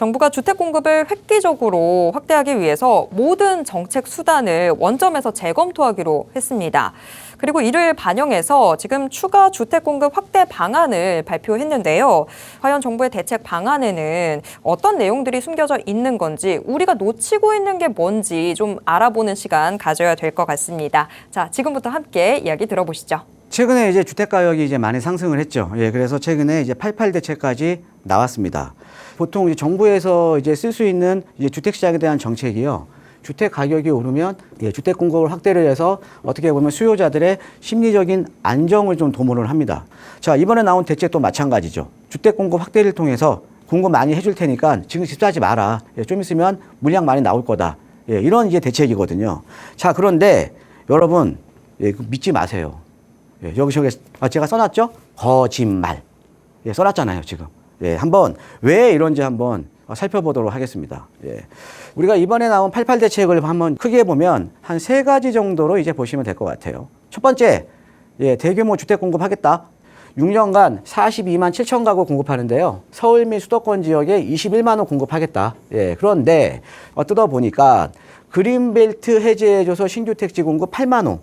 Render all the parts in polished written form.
정부가 주택 공급을 획기적으로 확대하기 위해서 모든 정책 수단을 원점에서 재검토하기로 했습니다. 그리고 이를 반영해서 지금 추가 주택 공급 확대 방안을 발표했는데요. 과연 정부의 대책 방안에는 어떤 내용들이 숨겨져 있는 건지, 우리가 놓치고 있는 게 뭔지 좀 알아보는 시간 가져야 될 것 같습니다. 자, 지금부터 함께 이야기 들어보시죠. 최근에 이제 주택 가격이 이제 많이 상승을 했죠. 그래서 최근에 이제 88 대책까지 나왔습니다. 보통 이제 정부에서 이제 쓸 수 있는 이제 주택 시장에 대한 정책이요. 주택 가격이 오르면 주택 공급을 확대를 해서 어떻게 보면 수요자들의 심리적인 안정을 좀 도모를 합니다. 자, 이번에 나온 대책도 마찬가지죠. 주택 공급 확대를 통해서 공급 많이 해줄 테니까 지금 집 사지 마라. 좀 있으면 물량 많이 나올 거다. 이런 이제 대책이거든요. 자, 그런데 여러분 믿지 마세요. 여기 제가 써놨죠? 거짓말. 써놨잖아요, 지금. 한번 왜 이런지 한번 살펴보도록 하겠습니다. 우리가 이번에 나온 88 대책을 한번 크게 보면 한 3가지 정도로 이제 보시면 될 것 같아요. 첫 번째, 대규모 주택 공급하겠다. 6년간 42만 7천 가구 공급하는데요. 서울 및 수도권 지역에 21만 호 공급하겠다. 그런데 뜯어보니까 그린벨트 해제해줘서 신주택지 공급 8만 호.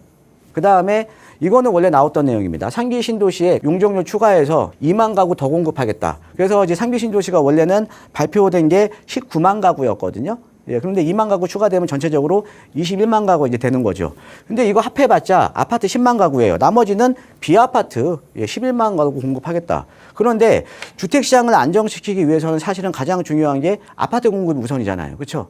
그 다음에 이거는 원래 나왔던 내용입니다. 상기 신도시에 용적률 추가해서 2만 가구 더 공급하겠다. 그래서 이제 상기 신도시가 원래는 발표된 게 19만 가구였거든요. 그런데 2만 가구 추가되면 전체적으로 21만 가구 이제 되는 거죠. 근데 이거 합해봤자 아파트 10만 가구예요. 나머지는 비아파트 11만 가구 공급하겠다. 그런데 주택시장을 안정시키기 위해서는 사실은 가장 중요한 게 아파트 공급이 우선이잖아요. 그렇죠?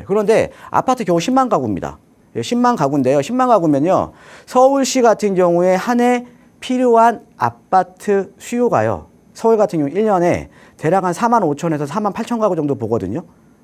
그런데 아파트 겨우 10만 가구입니다. 10만 가구인데요. 10만 가구면요. 서울시 같은 경우에 한 해 필요한 아파트 수요가요. 서울 같은 경우 1년에 대략 한 4만 5천에서 4만 8천 가구 정도 보거든요.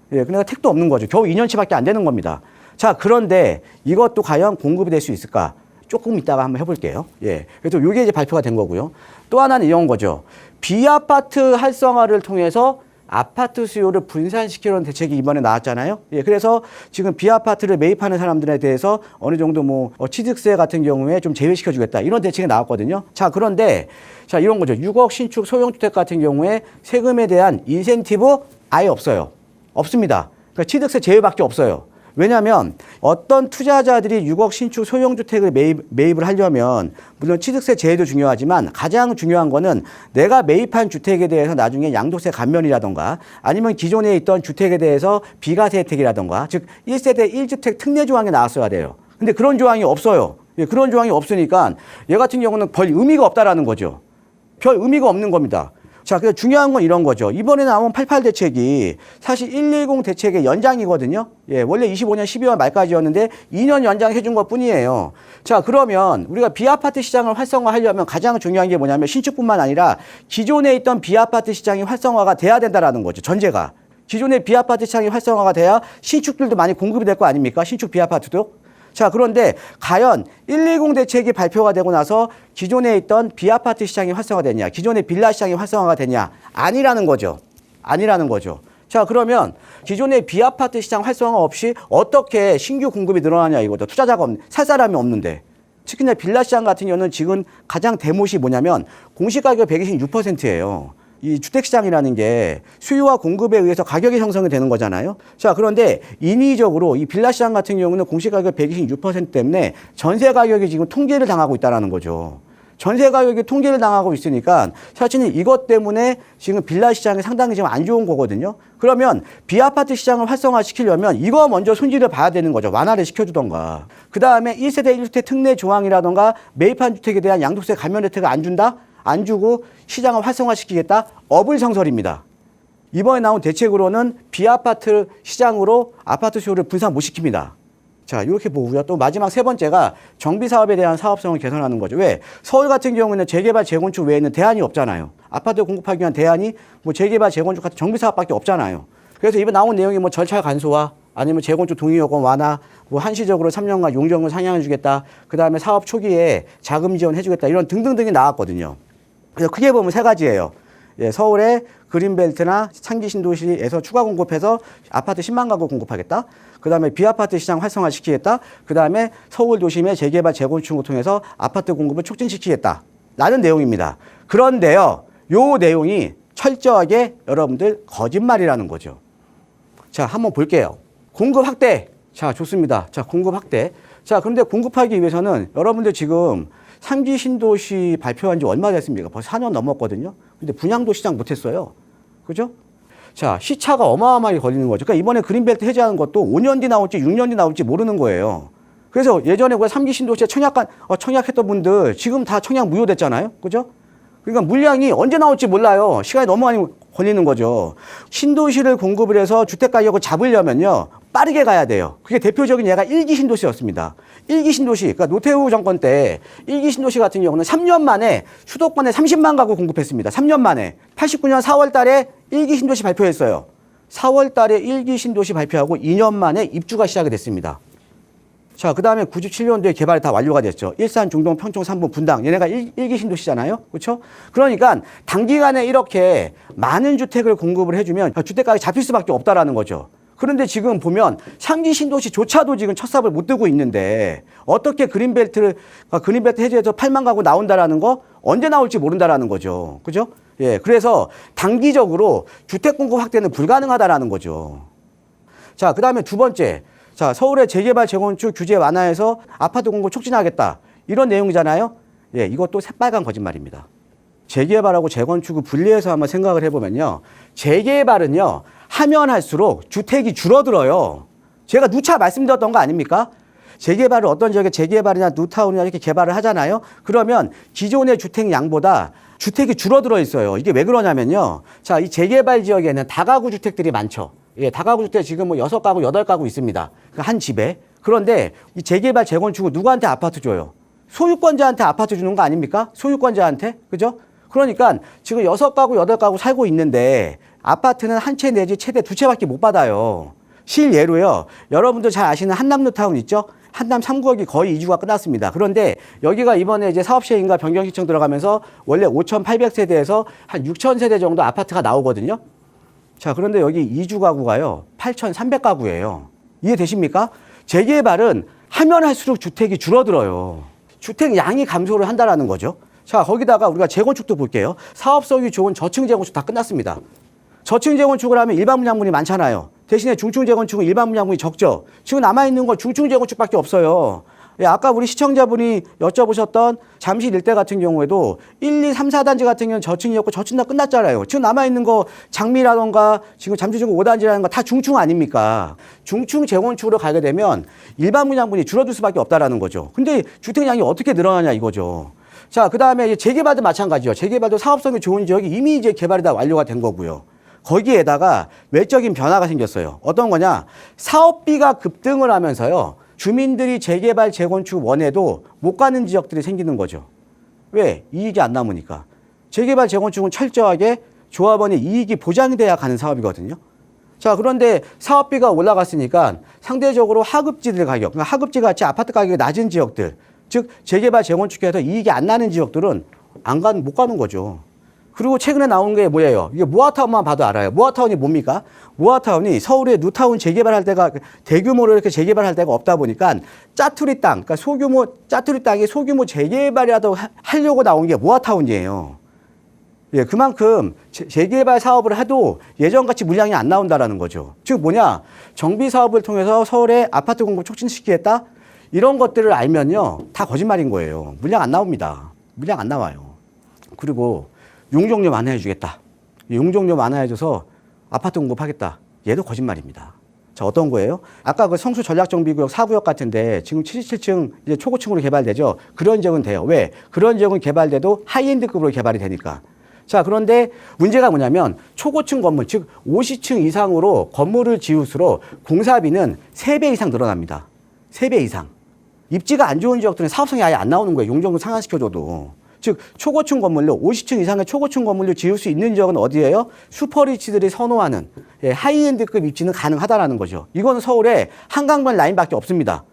그러니까 택도 없는 거죠. 겨우 2년치밖에 안 되는 겁니다. 자, 그런데 이것도 과연 공급이 될 수 있을까? 조금 이따가 한번 해볼게요. 그래서 이게 이제 발표가 된 거고요. 또 하나는 이런 거죠. 비아파트 활성화를 통해서 아파트 수요를 분산시키려는 대책이 이번에 나왔잖아요. 그래서 지금 비아파트를 매입하는 사람들에 대해서 어느 정도 취득세 같은 경우에 좀 제외시켜주겠다. 이런 대책이 나왔거든요. 자, 그런데 자, 이런 거죠. 6억 신축 소형주택 같은 경우에 세금에 대한 인센티브 아예 없어요. 없습니다. 그러니까 취득세 제외밖에 없어요. 왜냐하면 어떤 투자자들이 6억 신축 소형주택을 매입을 하려면 물론 취득세 제외도 중요하지만 가장 중요한 거는 내가 매입한 주택에 대해서 나중에 양도세 감면이라던가 아니면 기존에 있던 주택에 대해서 비과세 혜택이라던가 즉 1세대 1주택 특례 조항이 나왔어야 돼요. 근데 그런 조항이 없어요. 그런 조항이 없으니까 얘 같은 경우는 별 의미가 없다라는 거죠. 별 의미가 없는 겁니다. 자, 그래서 중요한 건 이런 거죠. 이번에 나온 88 대책이 사실 110 대책의 연장이거든요. 원래 25년 12월 말까지였는데 2년 연장해 준 것 뿐이에요. 자, 그러면 우리가 비아파트 시장을 활성화하려면 가장 중요한 게 뭐냐면 신축뿐만 아니라 기존에 있던 비아파트 시장이 활성화가 돼야 된다라는 거죠. 전제가. 기존의 비아파트 시장이 활성화가 돼야 신축들도 많이 공급이 될 거 아닙니까? 신축 비아파트도. 자, 그런데 과연 120 대책이 발표가 되고 나서 기존에 있던 비아파트 시장이 활성화되냐, 기존의 빌라 시장이 활성화가 되냐? 아니라는 거죠. 아니라는 거죠. 자, 그러면 기존의 비아파트 시장 활성화 없이 어떻게 신규 공급이 늘어나냐 이거죠. 투자자가 살 사람이 없는데. 특히나 빌라 시장 같은 경우는 지금 가장 대못이 뭐냐면 공시가격 126%예요. 이 주택시장이라는 게 수요와 공급에 의해서 가격이 형성이 되는 거잖아요. 자, 그런데 인위적으로 이 빌라시장 같은 경우는 공시가격 126% 때문에 전세 가격이 지금 통계를 당하고 있다는 거죠. 전세 가격이 통계를 당하고 있으니까 사실은 이것 때문에 지금 빌라 시장이 상당히 지금 안 좋은 거거든요. 그러면 비아파트 시장을 활성화시키려면 이거 먼저 손질을 봐야 되는 거죠. 완화를 시켜주던가. 그 다음에 1세대 1주택 특례 조항이라던가 매입한 주택에 대한 양도세 감면 혜택을 안 준다? 안 주고 시장을 활성화시키겠다? 어불성설입니다. 이번에 나온 대책으로는 비아파트 시장으로 아파트 수요를 분산 못 시킵니다. 자, 이렇게 보고요. 또 마지막 3번째가 정비사업에 대한 사업성을 개선하는 거죠. 왜? 서울 같은 경우는 재개발, 재건축 외에는 대안이 없잖아요. 아파트 공급하기 위한 대안이 재개발, 재건축 같은 정비사업밖에 없잖아요. 그래서 이번 나온 내용이 절차 간소화, 아니면 재건축 동의요건 완화, 한시적으로 3년간 용적률 상향해주겠다. 그 다음에 사업 초기에 자금 지원해주겠다. 이런 등등등이 나왔거든요. 그래서 크게 보면 3가지예요. 서울의 그린벨트나 상기 신도시에서 추가 공급해서 아파트 10만 가구 공급하겠다. 그 다음에 비아파트 시장 활성화시키겠다. 그 다음에 서울 도심의 재개발, 재건축을 통해서 아파트 공급을 촉진시키겠다. 라는 내용입니다. 그런데요, 요 내용이 철저하게 여러분들 거짓말이라는 거죠. 자, 한번 볼게요. 공급 확대. 자, 좋습니다. 자, 공급 확대. 자, 그런데 공급하기 위해서는 여러분들 지금 3기 신도시 발표한 지 얼마 됐습니까? 벌써 4년 넘었거든요. 근데 분양도 시작 못했어요. 그죠? 자, 시차가 어마어마하게 걸리는 거죠. 그러니까 이번에 그린벨트 해제하는 것도 5년 뒤 나올지 6년 뒤 나올지 모르는 거예요. 그래서 예전에 우리가 3기 신도시에 청약했던 분들 지금 다 청약 무효됐잖아요. 그죠? 그러니까 물량이 언제 나올지 몰라요. 시간이 너무 많이 걸리는 거죠. 신도시를 공급을 해서 주택가격을 잡으려면요. 빠르게 가야 돼요. 그게 대표적인 예가 1기 신도시였습니다. 1기 신도시, 그러니까 노태우 정권 때 1기 신도시 같은 경우는 3년 만에 수도권에 30만 가구 공급했습니다. 3년 만에. 89년 4월 달에 1기 신도시 발표했어요. 4월 달에 1기 신도시 발표하고 2년 만에 입주가 시작이 됐습니다. 자, 그 다음에 97년도에 개발이 다 완료가 됐죠. 일산, 중동, 평촌, 삼분, 분당. 얘네가 1기 신도시잖아요. 그렇죠? 그러니까 단기간에 이렇게 많은 주택을 공급을 해주면 주택가격이 잡힐 수밖에 없다라는 거죠. 그런데 지금 보면 3기 신도시조차도 지금 첫 삽을 못 뜨고 있는데 어떻게 그린벨트 해제해서 8만 가구 나온다라는 거 언제 나올지 모른다라는 거죠. 그죠? 예. 그래서 단기적으로 주택 공급 확대는 불가능하다라는 거죠. 자, 그 다음에 두 번째. 자, 서울의 재개발, 재건축 규제 완화해서 아파트 공급 촉진하겠다. 이런 내용이잖아요. 예, 이것도 새빨간 거짓말입니다. 재개발하고 재건축을 분리해서 한번 생각을 해보면요. 재개발은요, 하면 할수록 주택이 줄어들어요. 제가 누차 말씀드렸던 거 아닙니까? 재개발을 어떤 지역에 재개발이나 뉴타운이나 이렇게 개발을 하잖아요. 그러면 기존의 주택 양보다 주택이 줄어들어 있어요. 이게 왜 그러냐면요. 자, 이 재개발 지역에는 다가구 주택들이 많죠. 예, 다가구 주택 지금 뭐 6가구, 8가구 있습니다. 한 집에. 그런데 이 재개발, 재건축은 누구한테 아파트 줘요? 소유권자한테 아파트 주는 거 아닙니까? 소유권자한테. 그죠? 그러니까 지금 6가구, 8가구 살고 있는데 아파트는 한 채 내지 최대 2채밖에 못 받아요. 실예로요. 여러분들 잘 아시는 한남 뉴타운 있죠? 한남 3구역이 거의 이주가 끝났습니다. 그런데 여기가 이번에 이제 사업시행인가 변경 신청 들어가면서 원래 5,800세대에서 한 6,000세대 정도 아파트가 나오거든요. 자, 그런데 여기 이주 가구가요, 8,300가구예요. 이해되십니까? 재개발은 하면 할수록 주택이 줄어들어요. 주택 양이 감소를 한다라는 거죠. 자, 거기다가 우리가 재건축도 볼게요. 사업성이 좋은 저층 재건축 다 끝났습니다. 저층 재건축을 하면 일반 분양분이 많잖아요. 대신에 중층 재건축은 일반 분양분이 적죠. 지금 남아있는 건 중층 재건축밖에 없어요. 예, 아까 우리 시청자분이 여쭤보셨던 잠실 일대 같은 경우에도 1, 2, 3, 4단지 같은 경우는 저층이었고 저층 다 끝났잖아요. 지금 남아있는 거 장미라던가 지금 잠실중구 5단지라는 거 다 중층 아닙니까? 중층 재건축으로 가게 되면 일반 분양분이 줄어들 수밖에 없다라는 거죠. 근데 주택량이 어떻게 늘어나냐 이거죠. 자, 그 다음에 재개발도 마찬가지죠. 재개발도 사업성이 좋은 지역이 이미 이제 개발이 다 완료가 된 거고요. 거기에다가 외적인 변화가 생겼어요. 어떤 거냐? 사업비가 급등을 하면서요. 주민들이 재개발, 재건축 원해도 못 가는 지역들이 생기는 거죠. 왜? 이익이 안 남으니까. 재개발, 재건축은 철저하게 조합원의 이익이 보장돼야 가는 사업이거든요. 자, 그런데 사업비가 올라갔으니까 상대적으로 하급지들 가격, 그러니까 하급지 같이 아파트 가격이 낮은 지역들, 즉 재개발, 재건축해서 이익이 안 나는 지역들은 못 가는 거죠. 그리고 최근에 나온 게 뭐예요? 이게 모아타운만 봐도 알아요. 모아타운이 뭡니까? 모아타운이 서울의 뉴타운 재개발할 때가 대규모로 이렇게 재개발할 데가 없다 보니까 짜투리 땅, 그러니까 짜투리 땅이 소규모 재개발이라도 하려고 나온 게 모아타운이에요. 예, 그만큼 재개발 사업을 해도 예전같이 물량이 안 나온다라는 거죠. 즉 뭐냐? 정비 사업을 통해서 서울의 아파트 공급 촉진시키겠다? 이런 것들을 알면요. 다 거짓말인 거예요. 물량 안 나옵니다. 물량 안 나와요. 그리고 용적률 완화해주겠다. 용적률 완화해줘서 아파트 공급하겠다. 얘도 거짓말입니다. 자, 어떤 거예요? 아까 그 성수 전략정비구역 4구역 같은데 지금 77층 이제 초고층으로 개발되죠. 그런 지역은 돼요. 왜? 그런 지역은 개발돼도 하이엔드급으로 개발이 되니까. 자, 그런데 문제가 뭐냐면 초고층 건물, 즉 50층 이상으로 건물을 지을수록 공사비는 3배 이상 늘어납니다. 3배 이상. 입지가 안 좋은 지역들은 사업성이 아예 안 나오는 거예요. 용적률 상향시켜줘도. 즉 초고층 건물로 50층 이상의 초고층 건물로 지을 수 있는 지역은 어디예요? 슈퍼리치들이 선호하는 하이엔드급 입지는 가능하다라는 거죠. 이건 서울에 한강변 라인밖에 없습니다.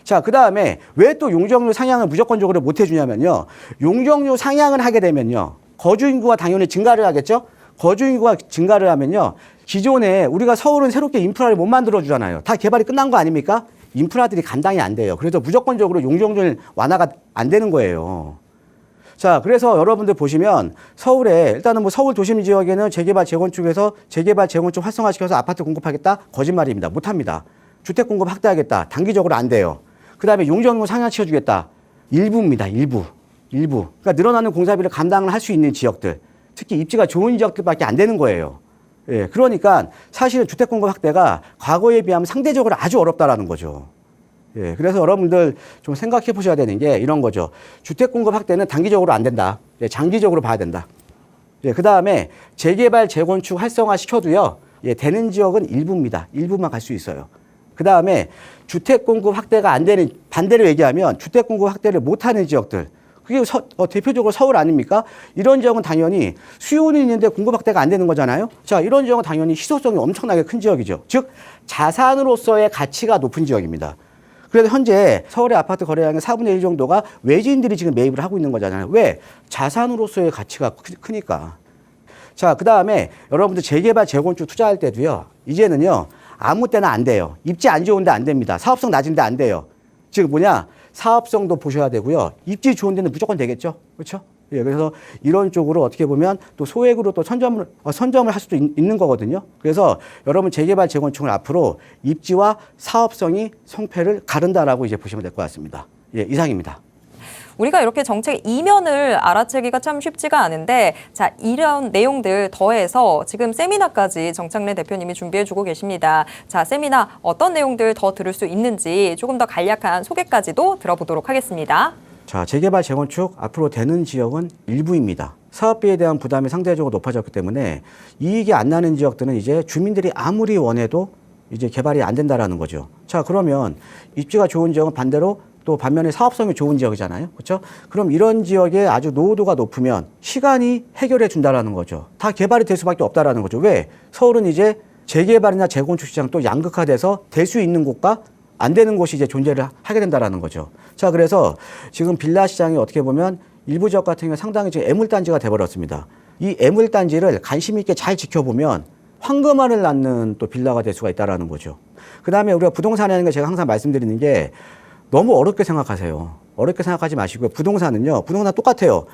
자, 그 다음에 왜 또 용적률 상향을 무조건적으로 못 해주냐면요. 용적률 상향을 하게 되면요. 거주인구가 당연히 증가를 하겠죠? 거주인구가 증가를 하면요. 기존에 우리가 서울은 새롭게 인프라를 못 만들어주잖아요. 다 개발이 끝난 거 아닙니까? 인프라들이 감당이 안 돼요. 그래서 무조건적으로 용적률 완화가 안 되는 거예요. 자, 그래서 여러분들 보시면 서울에 일단은 뭐 서울 도심 지역에는 재개발 재건축에서 재개발 재건축 활성화시켜서 아파트 공급하겠다? 거짓말입니다. 못합니다. 주택 공급 확대하겠다? 단기적으로 안 돼요. 그 다음에 용적률 상향시켜주겠다? 일부입니다. 일부. 그러니까 늘어나는 공사비를 감당을 할 수 있는 지역들, 특히 입지가 좋은 지역들밖에 안 되는 거예요. 예, 그러니까 사실은 주택 공급 확대가 과거에 비하면 상대적으로 아주 어렵다라는 거죠. 예, 그래서 여러분들 좀 생각해 보셔야 되는 게 이런 거죠. 주택 공급 확대는 단기적으로 안 된다. 예, 장기적으로 봐야 된다. 예, 그 다음에 재개발, 재건축 활성화 시켜도요, 예, 되는 지역은 일부입니다. 일부만 갈 수 있어요. 그 다음에 주택 공급 확대가 안 되는, 반대로 얘기하면 주택 공급 확대를 못하는 지역들. 그게 대표적으로 서울 아닙니까? 이런 지역은 당연히 수요는 있는데 공급 확대가 안 되는 거잖아요. 자, 이런 지역은 당연히 희소성이 엄청나게 큰 지역이죠. 즉, 자산으로서의 가치가 높은 지역입니다. 그래서 현재 서울의 아파트 거래량의 4분의 1 정도가 외지인들이 지금 매입을 하고 있는 거잖아요. 왜? 자산으로서의 가치가 크니까. 자, 그 다음에 여러분들 재개발, 재건축 투자할 때도요, 이제는요, 아무 때나 안 돼요. 입지 안 좋은데 안 됩니다. 사업성 낮은데 안 돼요. 즉 뭐냐? 사업성도 보셔야 되고요. 입지 좋은 데는 무조건 되겠죠. 그렇죠? 예, 그래서 이런 쪽으로 어떻게 보면 또 소액으로 또 선점을 할 수도 있는 거거든요. 그래서 여러분 재개발, 재건축을 앞으로 입지와 사업성이 성패를 가른다라고 이제 보시면 될 것 같습니다. 예, 이상입니다. 우리가 이렇게 정책 이면을 알아채기가 참 쉽지가 않은데, 자, 이런 내용들 더해서 지금 세미나까지 정창래 대표님이 준비해주고 계십니다. 자, 세미나 어떤 내용들 더 들을 수 있는지 조금 더 간략한 소개까지도 들어보도록 하겠습니다. 자, 재개발, 재건축 앞으로 되는 지역은 일부입니다. 사업비에 대한 부담이 상대적으로 높아졌기 때문에 이익이 안 나는 지역들은 이제 주민들이 아무리 원해도 이제 개발이 안 된다라는 거죠. 자, 그러면 입지가 좋은 지역은 반대로 또 반면에 사업성이 좋은 지역이잖아요. 그렇죠? 그럼 이런 지역에 아주 노후도가 높으면 시간이 해결해 준다라는 거죠. 다 개발이 될 수밖에 없다라는 거죠. 왜? 서울은 이제 재개발이나 재건축 시장 또 양극화돼서 될 수 있는 곳과 안 되는 곳이 이제 존재를 하게 된다라는 거죠. 자, 그래서 지금 빌라 시장이 어떻게 보면 일부 지역 같은 경우 상당히 지금 애물단지가 돼버렸습니다. 이 애물단지를 관심 있게 잘 지켜보면 황금알을 낳는 또 빌라가 될 수가 있다라는 거죠. 그 다음에 우리가 부동산이라는 게 제가 항상 말씀드리는 게 너무 어렵게 생각하세요. 어렵게 생각하지 마시고요. 부동산은요, 부동산 똑같아요.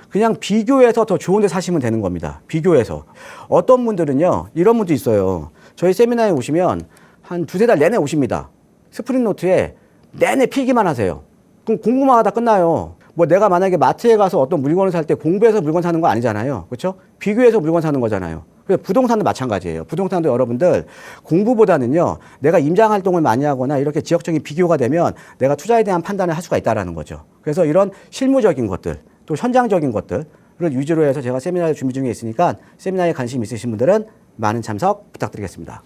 그냥 비교해서 더 좋은 데 사시면 되는 겁니다. 비교해서. 어떤 분들은요, 이런 분도 있어요. 저희 세미나에 오시면 한 두세 달 내내 오십니다. 스프링노트에 내내 필기만 하세요. 그럼 공부만 하다 끝나요. 뭐 내가 만약에 마트에 가서 어떤 물건을 살 때 공부해서 물건 사는 거 아니잖아요. 그렇죠? 비교해서 물건 사는 거잖아요. 부동산도 마찬가지예요. 부동산도 여러분들 공부보다는요, 내가 임장 활동을 많이 하거나 이렇게 지역적인 비교가 되면 내가 투자에 대한 판단을 할 수가 있다는 거죠. 그래서 이런 실무적인 것들, 또 현장적인 것들을 위주로 해서 제가 세미나를 준비 중에 있으니까 세미나에 관심 있으신 분들은 많은 참석 부탁드리겠습니다.